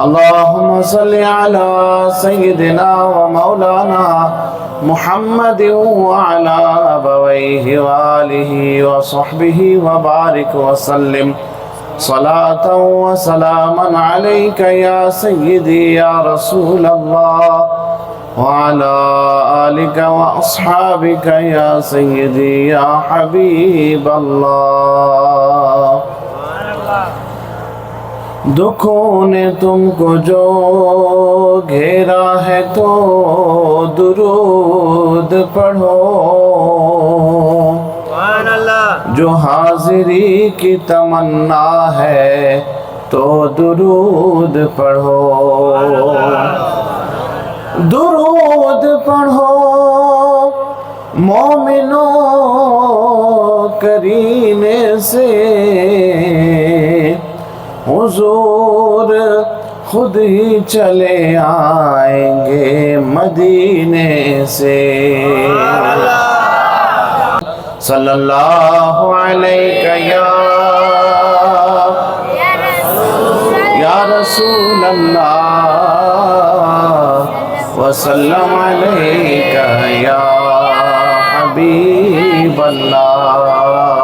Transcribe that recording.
اللهم صل على سيدنا ومولانا محمد وعلى أبويه وآله وصحبه وبارك وسلم صلاة وسلاما عليك يا سيدي يا رسول الله وعلى آلك وأصحابك يا سيدي يا حبيب الله दुखों ने तुमको जो घेरा है तो दुरूद पढ़ो जो हाजिरी की तमन्ना है तो दुरूद पढ़ो दुरूद पढ़ो मोमिनों करीने से हुजूर खुद ही चले आएंगे मदीने से सल्लल्लाहु अलैहि या रसूल अल्लाह वसल्लम अलैका या हबीब अल्लाह।